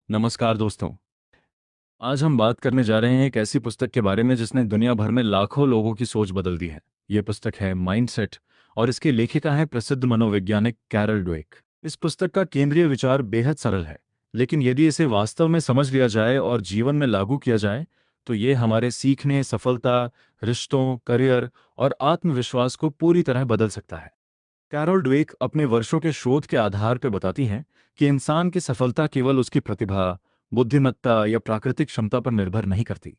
नमस्कार दोस्तों। आज हम बात करने जा रहे हैं एक ऐसी पुस्तक के बारे में जिसने दुनिया भर में लाखों लोगों की सोच बदल दी है। ये पुस्तक है माइंडसेट और इसकी लेखिका है प्रसिद्ध मनोवैज्ञानिक कैरल ड्वेक। इस पुस्तक का केंद्रीय विचार बेहद सरल है, लेकिन यदि इसे वास्तव में समझ लिया जाए और जीवन में लागू किया जाए तो ये हमारे सीखने, सफलता, रिश्तों, करियर और आत्मविश्वास को पूरी तरह बदल सकता है। कैरोल ड्वेक अपने वर्षों के शोध के आधार पर बताती हैं कि इंसान की सफलता केवल उसकी प्रतिभा, बुद्धिमत्ता या प्राकृतिक क्षमता पर निर्भर नहीं करती।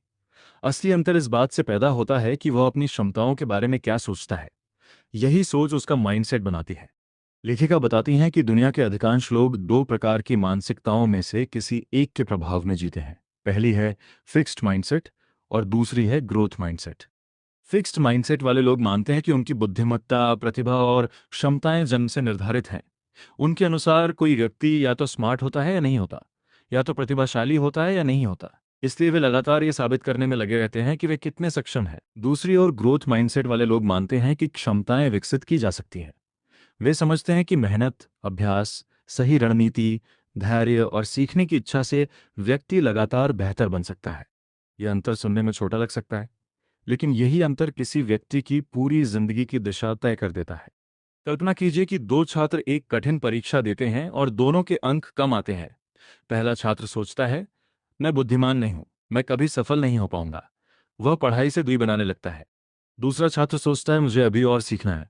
असली अंतर इस बात से पैदा होता है कि वह अपनी क्षमताओं के बारे में क्या सोचता है। यही सोच उसका माइंडसेट बनाती है। लेखिका बताती हैं कि दुनिया के अधिकांश लोग दो प्रकार की मानसिकताओं में से किसी एक के प्रभाव में जीते हैं। पहली है फिक्स्ड माइंडसेट और दूसरी है ग्रोथ माइंडसेट। फिक्स्ड माइंडसेट वाले लोग मानते हैं कि उनकी बुद्धिमत्ता, प्रतिभा और क्षमताएं जन्म से निर्धारित हैं। उनके अनुसार कोई व्यक्ति या तो स्मार्ट होता है या नहीं होता, या तो प्रतिभाशाली होता है या नहीं होता। इसलिए वे लगातार ये साबित करने में लगे रहते हैं कि वे कितने सक्षम हैं। दूसरी ओर ग्रोथ माइंडसेट वाले लोग मानते हैं कि क्षमताएं विकसित की जा सकती हैं। वे समझते हैं कि मेहनत, अभ्यास, सही रणनीति, धैर्य और सीखने की इच्छा से व्यक्ति लगातार बेहतर बन सकता है। यह अंतर सुनने में छोटा लग सकता है, लेकिन यही अंतर किसी व्यक्ति की पूरी जिंदगी की दिशा तय कर देता है। कल्पना कीजिए कि दो छात्र एक कठिन परीक्षा देते हैं और दोनों के अंक कम आते हैं। पहला छात्र सोचता है, मैं बुद्धिमान नहीं हूं, मैं कभी सफल नहीं हो पाऊंगा। वह पढ़ाई से दूरी बनाने लगता है। दूसरा छात्र सोचता है, मुझे अभी और सीखना है,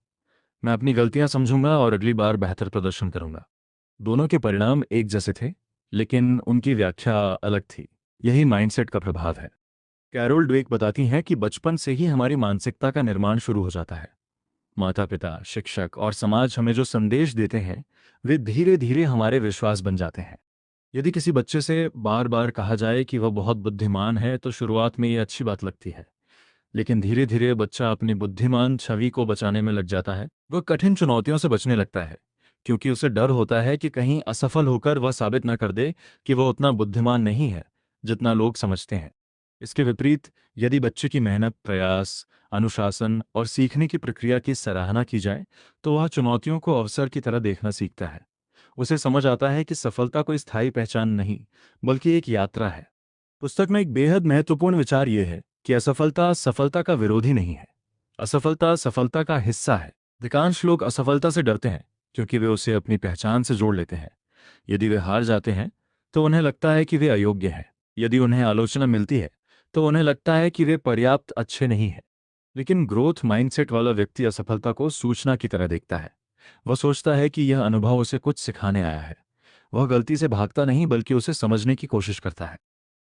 मैं अपनी गलतियां समझूंगा और अगली बार बेहतर प्रदर्शन करूंगा। दोनों के परिणाम एक जैसे थे, लेकिन उनकी व्याख्या अलग थी। यही माइंडसेट का प्रभाव है। कैरोल ड्वेक बताती हैं कि बचपन से ही हमारी मानसिकता का निर्माण शुरू हो जाता है। माता पिता, शिक्षक और समाज हमें जो संदेश देते हैं वे धीरे धीरे हमारे विश्वास बन जाते हैं। यदि किसी बच्चे से बार बार कहा जाए कि वह बहुत बुद्धिमान है तो शुरुआत में ये अच्छी बात लगती है, लेकिन धीरे धीरे बच्चा अपनी बुद्धिमान छवि को बचाने में लग जाता है। वह कठिन चुनौतियों से बचने लगता है, क्योंकि उसे डर होता है कि कहीं असफल होकर वह साबित न कर दे कि वह उतना बुद्धिमान नहीं है जितना लोग समझते हैं। इसके विपरीत, यदि बच्चे की मेहनत, प्रयास, अनुशासन और सीखने की प्रक्रिया की सराहना की जाए तो वह चुनौतियों को अवसर की तरह देखना सीखता है। उसे समझ आता है कि सफलता कोई स्थायी पहचान नहीं, बल्कि एक यात्रा है। पुस्तक में एक बेहद महत्वपूर्ण विचार यह है कि असफलता सफलता का विरोधी नहीं है। असफलता सफलता का हिस्सा है। अधिकांश लोग असफलता से डरते हैं क्योंकि वे उसे अपनी पहचान से जोड़ लेते हैं। यदि वे हार जाते हैं तो उन्हें लगता है कि वे अयोग्य हैं। यदि उन्हें आलोचना मिलती है तो उन्हें लगता है कि वे पर्याप्त अच्छे नहीं हैं। लेकिन ग्रोथ माइंडसेट वाला व्यक्ति असफलता को सूचना की तरह देखता है। वह सोचता है कि यह अनुभव उसे कुछ सिखाने आया है। वह गलती से भागता नहीं, बल्कि उसे समझने की कोशिश करता है।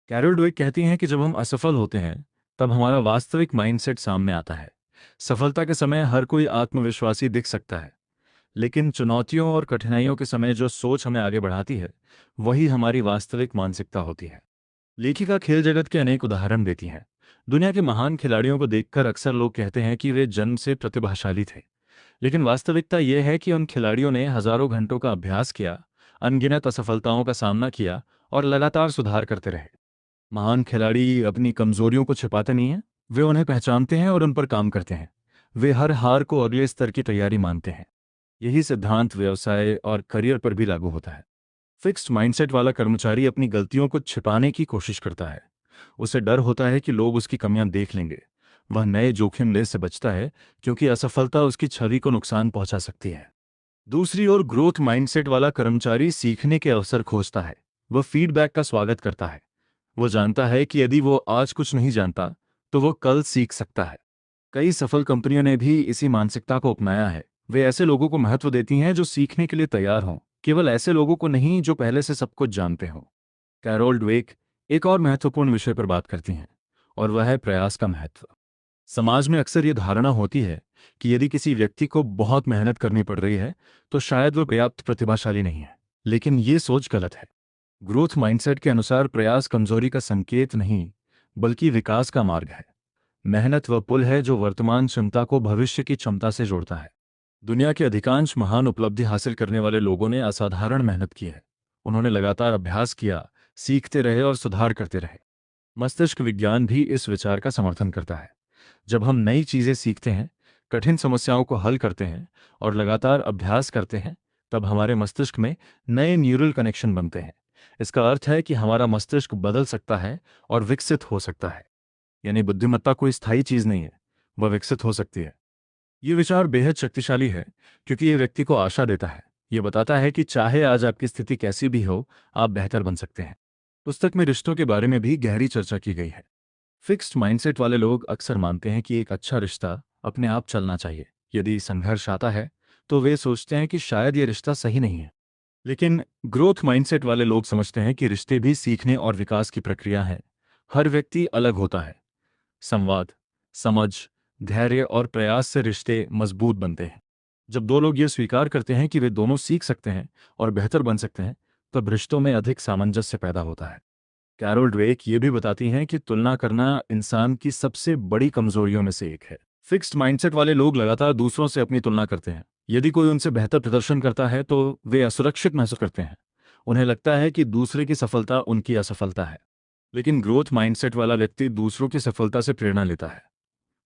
कैरोल ड्वेक कहती हैं कि जब हम असफल होते हैं तब हमारा वास्तविक माइंडसेट सामने आता है। सफलता के समय हर कोई आत्मविश्वासी दिख सकता है, लेकिन चुनौतियों और कठिनाइयों के समय जो सोच हमें आगे बढ़ाती है वही हमारी वास्तविक मानसिकता होती है। लेखिका खेल जगत के अनेक उदाहरण देती हैं। दुनिया के महान खिलाड़ियों को देखकर अक्सर लोग कहते हैं कि वे जन्म से प्रतिभाशाली थे, लेकिन वास्तविकता यह है कि उन खिलाड़ियों ने हजारों घंटों का अभ्यास किया, अनगिनत असफलताओं का सामना किया और लगातार सुधार करते रहे। महान खिलाड़ी अपनी कमजोरियों को छिपाते नहीं हैं, वे उन्हें पहचानते हैं और उन पर काम करते हैं। वे हर हार को अगले स्तर की तैयारी मानते हैं। यही सिद्धांत व्यवसाय और करियर पर भी लागू होता है। फिक्स्ड माइंडसेट वाला कर्मचारी अपनी गलतियों को छिपाने की कोशिश करता है। उसे डर होता है कि लोग उसकी कमियां देख लेंगे। वह नए जोखिम ले से बचता है, क्योंकि असफलता उसकी छवि को नुकसान पहुंचा सकती है। दूसरी ओर ग्रोथ माइंडसेट वाला कर्मचारी सीखने के अवसर खोजता है। वह फीडबैक का स्वागत करता है। वो जानता है कि यदि वो आज कुछ नहीं जानता तो वो कल सीख सकता है। कई सफल कंपनियों ने भी इसी मानसिकता को अपनाया है। वे ऐसे लोगों को महत्व देती हैं जो सीखने के लिए तैयार हों, केवल ऐसे लोगों को नहीं जो पहले से सब कुछ जानते हों। कैरोल ड्वेक एक और महत्वपूर्ण विषय पर बात करती हैं, और वह है प्रयास का महत्व। समाज में अक्सर ये धारणा होती है कि यदि किसी व्यक्ति को बहुत मेहनत करनी पड़ रही है तो शायद वह पर्याप्त प्रतिभाशाली नहीं है, लेकिन ये सोच गलत है। ग्रोथ माइंडसेट के अनुसार प्रयास कमजोरी का संकेत नहीं, बल्कि विकास का मार्ग है। मेहनत वह पुल है जो वर्तमान क्षमता को भविष्य की क्षमता से जोड़ता है। दुनिया के अधिकांश महान उपलब्धि हासिल करने वाले लोगों ने असाधारण मेहनत की है। उन्होंने लगातार अभ्यास किया, सीखते रहे और सुधार करते रहे। मस्तिष्क विज्ञान भी इस विचार का समर्थन करता है। जब हम नई चीजें सीखते हैं, कठिन समस्याओं को हल करते हैं और लगातार अभ्यास करते हैं, तब हमारे मस्तिष्क में नए न्यूरल कनेक्शन बनते हैं, इसका अर्थ है कि हमारा मस्तिष्क बदल सकता है और विकसित हो सकता है। यानी बुद्धिमत्ता कोई स्थायी चीज नहीं है, वह विकसित हो सकती है। ये विचार बेहद शक्तिशाली है क्योंकि ये व्यक्ति को आशा देता है। ये बताता है कि चाहे आज आपकी स्थिति कैसी भी हो, आप बेहतर बन सकते हैं। पुस्तक में रिश्तों के बारे में भी गहरी चर्चा की गई है। फिक्स्ड माइंडसेट वाले लोग अक्सर मानते हैं कि एक अच्छा रिश्ता अपने आप चलना चाहिए। यदि संघर्ष आता है तो वे सोचते हैं कि शायद ये रिश्ता सही नहीं है। लेकिन ग्रोथ माइंडसेट वाले लोग समझते हैं कि रिश्ते भी सीखने और विकास की प्रक्रिया है। हर व्यक्ति अलग होता है। संवाद, समझ, धैर्य और प्रयास से रिश्ते मजबूत बनते हैं। जब दो लोग ये स्वीकार करते हैं कि वे दोनों सीख सकते हैं और बेहतर बन सकते हैं, तब रिश्तों में अधिक सामंजस्य पैदा होता है। कैरोल ड्वेक ये भी बताती हैं कि तुलना करना इंसान की सबसे बड़ी कमजोरियों में से एक है। फिक्स्ड माइंडसेट वाले लोग लगातार दूसरों से अपनी तुलना करते हैं। यदि कोई उनसे बेहतर प्रदर्शन करता है तो वे असुरक्षित महसूस करते हैं। उन्हें लगता है कि दूसरे की सफलता उनकी असफलता है। लेकिन ग्रोथ माइंडसेट वाला व्यक्ति दूसरों की सफलता से प्रेरणा लेता है।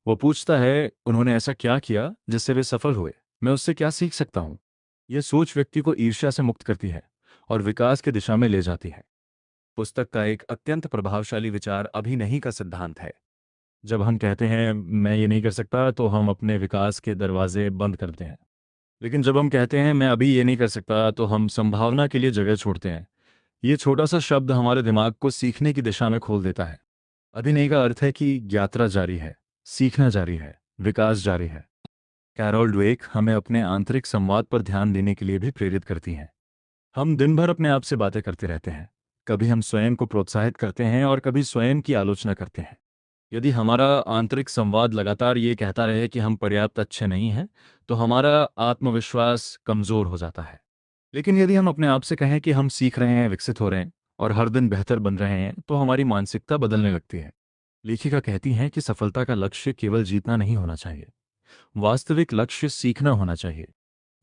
वो पूछता है, उन्होंने ऐसा क्या किया जिससे वे सफल हुए? मैं उससे क्या सीख सकता हूँ? यह सोच व्यक्ति को ईर्ष्या से मुक्त करती है और विकास की दिशा में ले जाती है। पुस्तक का एक अत्यंत प्रभावशाली विचार अभी नहीं का सिद्धांत है। जब हम कहते हैं मैं ये नहीं कर सकता तो हम अपने विकास के दरवाजे बंद करते हैं। लेकिन जब हम कहते हैं मैं अभी ये नहीं कर सकता तो हम संभावना के लिए जगह छोड़ते हैं। ये छोटा सा शब्द हमारे दिमाग को सीखने की दिशा में खोल देता है। अभी नहीं का अर्थ है कि यात्रा जारी है, सीखना जारी है, विकास जारी है। कैरोल ड्वेक हमें अपने आंतरिक संवाद पर ध्यान देने के लिए भी प्रेरित करती हैं। हम दिन भर अपने आप से बातें करते रहते हैं। कभी हम स्वयं को प्रोत्साहित करते हैं और कभी स्वयं की आलोचना करते हैं। यदि हमारा आंतरिक संवाद लगातार ये कहता रहे कि हम पर्याप्त अच्छे नहीं हैं, तो हमारा आत्मविश्वास कमजोर हो जाता है। लेकिन यदि हम अपने आप से कहें कि हम सीख रहे हैं, विकसित हो रहे हैं और हर दिन बेहतर बन रहे हैं, तो हमारी मानसिकता बदलने लगती है। लेखिका कहती हैं कि सफलता का लक्ष्य केवल जीतना नहीं होना चाहिए, वास्तविक लक्ष्य सीखना होना चाहिए।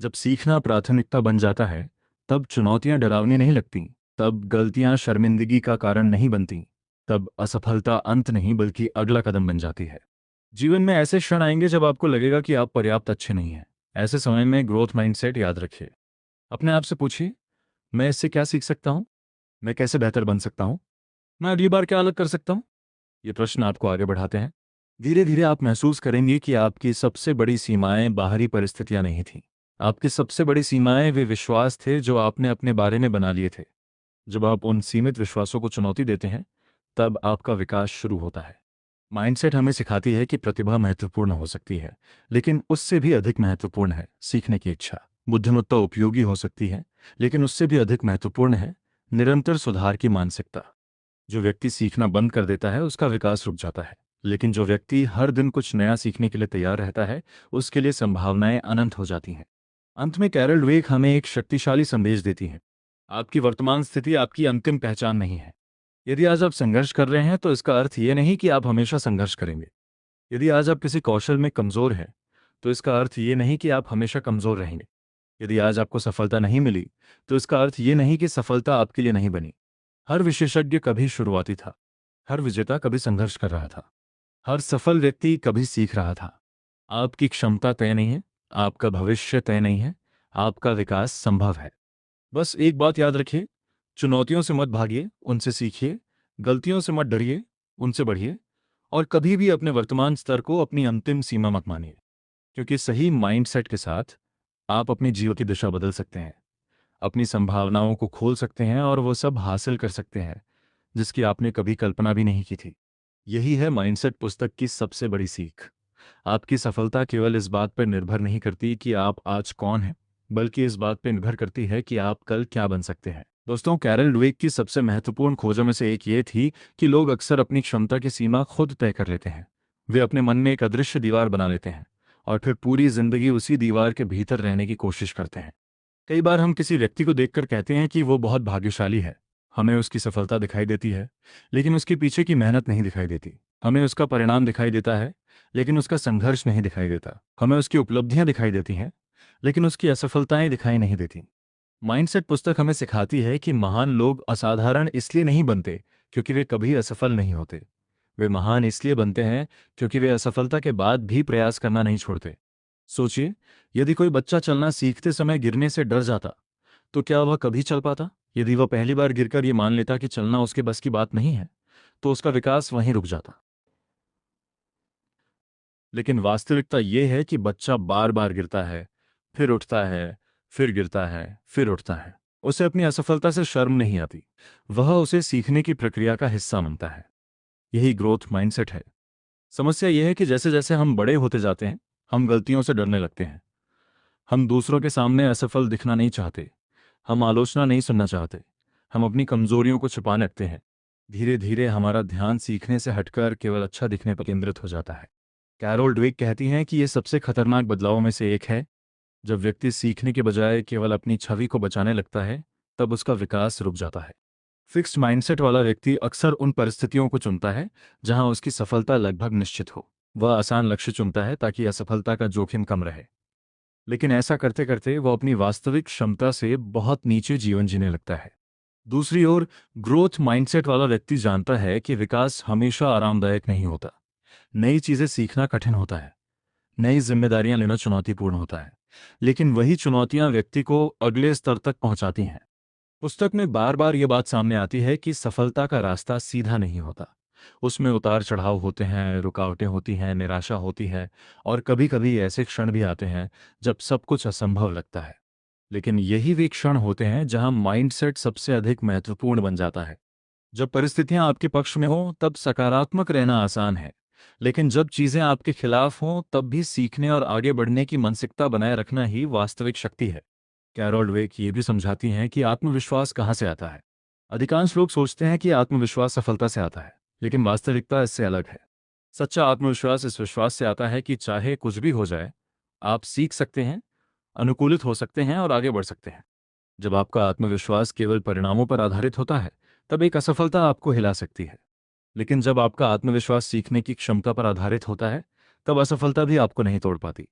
जब सीखना प्राथमिकता बन जाता है, तब चुनौतियां डरावनी नहीं लगती, तब गलतियां शर्मिंदगी का कारण नहीं बनती, तब असफलता अंत नहीं बल्कि अगला कदम बन जाती है। जीवन में ऐसे क्षण आएंगे जब आपको लगेगा कि आप पर्याप्त अच्छे नहीं हैं। ऐसे समय में ग्रोथ माइंडसेट याद रखिए। अपने आप से पूछिए, मैं इससे क्या सीख सकता हूँ? मैं कैसे बेहतर बन सकता हूँ? मैं अगली बार क्या अलग कर सकता हूँ? ये प्रश्न आपको आगे बढ़ाते हैं। धीरे धीरे आप महसूस करेंगे कि आपकी सबसे बड़ी सीमाएं बाहरी परिस्थितियां नहीं थीं। आपकी सबसे बड़ी सीमाएं वे विश्वास थे जो आपने अपने बारे में बना लिए थे। जब आप उन सीमित विश्वासों को चुनौती देते हैं, तब आपका विकास शुरू होता है। माइंडसेट हमें सिखाती है कि प्रतिभा महत्वपूर्ण हो सकती है, लेकिन उससे भी अधिक महत्वपूर्ण है सीखने की इच्छा। बुद्धिमत्ता उपयोगी हो सकती है, लेकिन उससे भी अधिक महत्वपूर्ण है निरंतर सुधार की मानसिकता। जो व्यक्ति सीखना बंद कर देता है उसका विकास रुक जाता है, लेकिन जो व्यक्ति हर दिन कुछ नया सीखने के लिए तैयार रहता है उसके लिए संभावनाएं अनंत हो जाती हैं। अंत में कैरल ड्वेक हमें एक शक्तिशाली संदेश देती है। आपकी वर्तमान स्थिति आपकी अंतिम पहचान नहीं है। यदि आज आप संघर्ष कर रहे हैं तो इसका अर्थ ये नहीं कि आप हमेशा संघर्ष करेंगे। यदि आज आप किसी कौशल में कमजोर हैं तो इसका अर्थ ये नहीं कि आप हमेशा कमजोर रहेंगे। यदि आज आपको सफलता नहीं मिली तो इसका अर्थ ये नहीं कि सफलता आपके लिए नहीं बनी। हर विशेषज्ञ कभी शुरुआती था, हर विजेता कभी संघर्ष कर रहा था, हर सफल व्यक्ति कभी सीख रहा था। आपकी क्षमता तय नहीं है, आपका भविष्य तय नहीं है, आपका विकास संभव है। बस एक बात याद रखिए, चुनौतियों से मत भागिए, उनसे सीखिए। गलतियों से मत डरिए, उनसे बढ़िए। और कभी भी अपने वर्तमान स्तर को अपनी अंतिम सीमा मत मानिए, क्योंकि सही माइंडसेट के साथ आप अपनी जीवन की दिशा बदल सकते हैं, अपनी संभावनाओं को खोल सकते हैं और वो सब हासिल कर सकते हैं जिसकी आपने कभी कल्पना भी नहीं की थी। यही है माइंडसेट पुस्तक की सबसे बड़ी सीख। आपकी सफलता केवल इस बात पर निर्भर नहीं करती कि आप आज कौन हैं, बल्कि इस बात पर निर्भर करती है कि आप कल क्या बन सकते हैं। दोस्तों, कैरल ड्वेक की सबसे महत्वपूर्ण खोजों में से एक ये थी कि लोग अक्सर अपनी क्षमता की सीमा खुद तय कर लेते हैं। वे अपने मन में एक अदृश्य दीवार बना लेते हैं और फिर पूरी जिंदगी उसी दीवार के भीतर रहने की कोशिश करते हैं। कई बार हम किसी व्यक्ति को देखकर कहते हैं कि वो बहुत भाग्यशाली है। हमें उसकी सफलता दिखाई देती है, लेकिन उसके पीछे की मेहनत नहीं दिखाई देती। हमें उसका परिणाम दिखाई देता है, लेकिन उसका संघर्ष नहीं दिखाई देता। हमें उसकी उपलब्धियां दिखाई देती हैं, लेकिन उसकी असफलताएं दिखाई नहीं देती। माइंडसेट पुस्तक हमें सिखाती है कि महान लोग असाधारण इसलिए नहीं बनते क्योंकि वे कभी असफल नहीं होते। वे महान इसलिए बनते हैं क्योंकि वे असफलता के बाद भी प्रयास करना नहीं छोड़ते। सोचिए, यदि कोई बच्चा चलना सीखते समय गिरने से डर जाता तो क्या वह कभी चल पाता? यदि वह पहली बार गिरकर ये मान लेता कि चलना उसके बस की बात नहीं है, तो उसका विकास वहीं रुक जाता। लेकिन वास्तविकता ये है कि बच्चा बार बार गिरता है, फिर उठता है, फिर गिरता है, फिर उठता है। उसे अपनी असफलता से शर्म नहीं आती, वह उसे सीखने की प्रक्रिया का हिस्सा मानता है। यही ग्रोथ माइंडसेट है। समस्या यह है कि जैसे जैसे हम बड़े होते जाते हैं, हम गलतियों से डरने लगते हैं। हम दूसरों के सामने असफल दिखना नहीं चाहते, हम आलोचना नहीं सुनना चाहते, हम अपनी कमजोरियों को छुपाने लगते हैं। धीरे धीरे हमारा ध्यान सीखने से हटकर केवल अच्छा दिखने पर केंद्रित हो जाता है। कैरोल ड्वेक कहती हैं कि ये सबसे खतरनाक बदलावों में से एक है। जब व्यक्ति सीखने के बजाय केवल अपनी छवि को बचाने लगता है, तब उसका विकास रुक जाता है। फिक्स्ड माइंडसेट वाला व्यक्ति अक्सर उन परिस्थितियों को चुनता है जहां उसकी सफलता लगभग निश्चित हो। वह आसान लक्ष्य चुनता है ताकि असफलता का जोखिम कम रहे। लेकिन ऐसा करते करते वह अपनी वास्तविक क्षमता से बहुत नीचे जीवन जीने लगता है। दूसरी ओर, ग्रोथ माइंडसेट वाला व्यक्ति जानता है कि विकास हमेशा आरामदायक नहीं होता। नई चीजें सीखना कठिन होता है, नई जिम्मेदारियां लेना चुनौतीपूर्ण होता है, लेकिन वही चुनौतियां व्यक्ति को अगले स्तर तक पहुंचाती हैं। पुस्तक में बार बार ये बात सामने आती है कि सफलता का रास्ता सीधा नहीं होता। उसमें उतार चढ़ाव होते हैं, रुकावटें होती हैं, निराशा होती है, और कभी कभी ऐसे क्षण भी आते हैं जब सब कुछ असंभव लगता है। लेकिन यही वे क्षण होते हैं जहां माइंडसेट सबसे अधिक महत्वपूर्ण बन जाता है। जब परिस्थितियां आपके पक्ष में हों तब सकारात्मक रहना आसान है, लेकिन जब चीजें आपके खिलाफ हों तब भी सीखने और आगे बढ़ने की मानसिकता बनाए रखना ही वास्तविक शक्ति है। कैरोल ड्वेक ये भी समझाती हैं कि आत्मविश्वास कहाँ से आता है। अधिकांश लोग सोचते हैं कि आत्मविश्वास सफलता से आता है, लेकिन वास्तविकता इससे अलग है। सच्चा आत्मविश्वास इस विश्वास से आता है कि चाहे कुछ भी हो जाए, आप सीख सकते हैं, अनुकूलित हो सकते हैं और आगे बढ़ सकते हैं। जब आपका आत्मविश्वास केवल परिणामों पर आधारित होता है, तब एक असफलता आपको हिला सकती है। लेकिन जब आपका आत्मविश्वास सीखने की क्षमता पर आधारित होता है, तब असफलता भी आपको नहीं तोड़ पाती।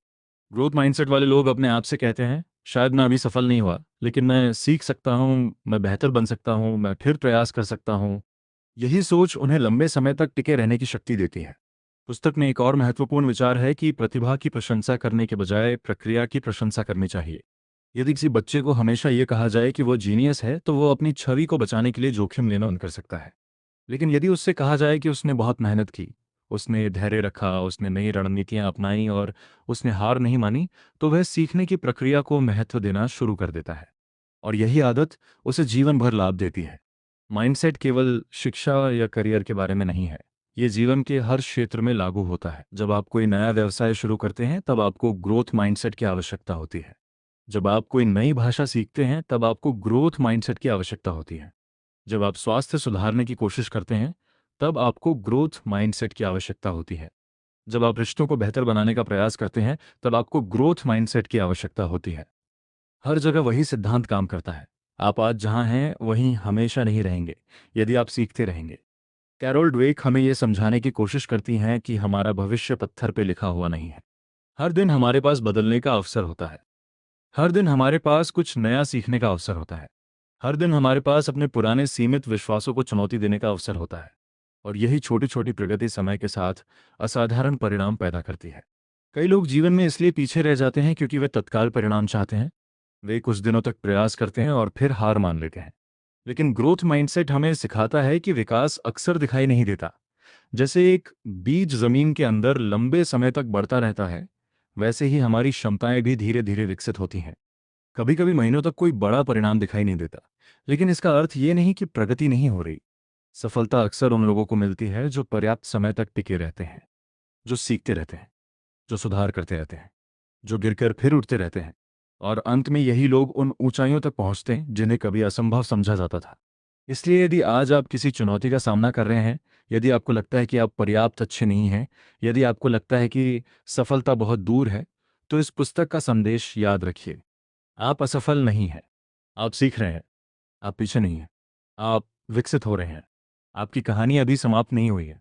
ग्रोथ माइंडसेट वाले लोग अपने आप से कहते हैं, शायद मैं अभी सफल नहीं हुआ, लेकिन मैं सीख सकता हूँ, मैं बेहतर बन सकता हूँ, मैं फिर प्रयास कर सकता हूँ। यही सोच उन्हें लंबे समय तक टिके रहने की शक्ति देती है। पुस्तक में एक और महत्वपूर्ण विचार है कि प्रतिभा की प्रशंसा करने के बजाय प्रक्रिया की प्रशंसा करनी चाहिए। यदि किसी बच्चे को हमेशा ये कहा जाए कि वो जीनियस है, तो वो अपनी छवि को बचाने के लिए जोखिम लेना बंद कर सकता है। लेकिन यदि उससे कहा जाए कि उसने बहुत मेहनत की, उसने धैर्य रखा, उसने नई रणनीतियां अपनाई और उसने हार नहीं मानी, तो वह सीखने की प्रक्रिया को महत्व देना शुरू कर देता है। और यही आदत उसे जीवन भर लाभ देती है। माइंडसेट केवल शिक्षा या करियर के बारे में नहीं है, ये जीवन के हर क्षेत्र में लागू होता है। जब आप कोई नया व्यवसाय शुरू करते हैं, तब आपको ग्रोथ माइंडसेट की आवश्यकता होती है। जब आप कोई नई भाषा सीखते हैं, तब आपको ग्रोथ माइंडसेट की आवश्यकता होती है। जब आप स्वास्थ्य सुधारने की कोशिश करते हैं, तब आपको ग्रोथ माइंडसेट की आवश्यकता होती है। जब आप रिश्तों को बेहतर बनाने का प्रयास करते हैं, तब आपको ग्रोथ माइंडसेट की आवश्यकता होती है। हर जगह वही सिद्धांत काम करता है। आप आज जहां हैं वहीं हमेशा नहीं रहेंगे, यदि आप सीखते रहेंगे। कैरोल ड्वेक हमें यह समझाने की कोशिश करती हैं कि हमारा भविष्य पत्थर पे लिखा हुआ नहीं है। हर दिन हमारे पास बदलने का अवसर होता है। हर दिन हमारे पास कुछ नया सीखने का अवसर होता है। हर दिन हमारे पास अपने पुराने सीमित विश्वासों को चुनौती देने का अवसर होता है। और यही छोटी छोटी प्रगति समय के साथ असाधारण परिणाम पैदा करती है। कई लोग जीवन में इसलिए पीछे रह जाते हैं क्योंकि वे तत्काल परिणाम चाहते हैं। वे कुछ दिनों तक प्रयास करते हैं और फिर हार मान लेते हैं। लेकिन ग्रोथ माइंडसेट हमें सिखाता है कि विकास अक्सर दिखाई नहीं देता। जैसे एक बीज जमीन के अंदर लंबे समय तक बढ़ता रहता है, वैसे ही हमारी क्षमताएं भी धीरे धीरे विकसित होती हैं। कभी कभी महीनों तक कोई बड़ा परिणाम दिखाई नहीं देता, लेकिन इसका अर्थ ये नहीं कि प्रगति नहीं हो रही। सफलता अक्सर उन लोगों को मिलती है जो पर्याप्त समय तक टिके रहते हैं, जो सीखते रहते हैं, जो सुधार करते रहते हैं, जो गिरकर फिर उठते रहते हैं। और अंत में यही लोग उन ऊंचाइयों तक पहुंचते हैं जिन्हें कभी असंभव समझा जाता था। इसलिए यदि आज आप किसी चुनौती का सामना कर रहे हैं, यदि आपको लगता है कि आप पर्याप्त अच्छे नहीं हैं, यदि आपको लगता है कि सफलता बहुत दूर है, तो इस पुस्तक का संदेश याद रखिए। आप असफल नहीं हैं, आप सीख रहे हैं, आप पीछे नहीं हैं, आप विकसित हो रहे हैं। आपकी कहानी अभी समाप्त नहीं हुई है।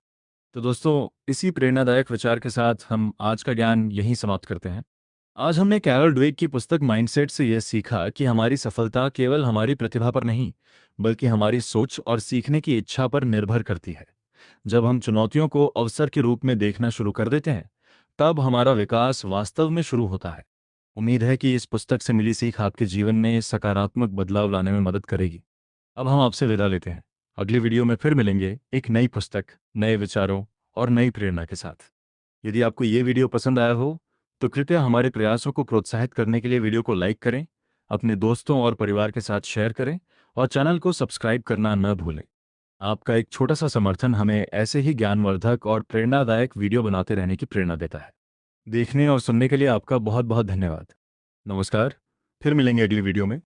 तो दोस्तों, इसी प्रेरणादायक विचार के साथ हम आज का ज्ञान यहीं समाप्त करते हैं। आज हमने कैरोल ड्वेक की पुस्तक माइंडसेट से यह सीखा कि हमारी सफलता केवल हमारी प्रतिभा पर नहीं, बल्कि हमारी सोच और सीखने की इच्छा पर निर्भर करती है। जब हम चुनौतियों को अवसर के रूप में देखना शुरू कर देते हैं, तब हमारा विकास वास्तव में शुरू होता है। उम्मीद है कि इस पुस्तक से मिली सीख आपके जीवन में सकारात्मक बदलाव लाने में मदद करेगी। अब हम आपसे विदा लेते हैं। अगली वीडियो में फिर मिलेंगे एक नई पुस्तक, नए विचारों और नई प्रेरणा के साथ। यदि आपको ये वीडियो पसंद आया हो तो कृपया हमारे प्रयासों को प्रोत्साहित करने के लिए वीडियो को लाइक करें, अपने दोस्तों और परिवार के साथ शेयर करें और चैनल को सब्सक्राइब करना न भूलें। आपका एक छोटा सा समर्थन हमें ऐसे ही ज्ञानवर्धक और प्रेरणादायक वीडियो बनाते रहने की प्रेरणा देता है। देखने और सुनने के लिए आपका बहुत बहुत धन्यवाद। नमस्कार, फिर मिलेंगे अगली वीडियो में।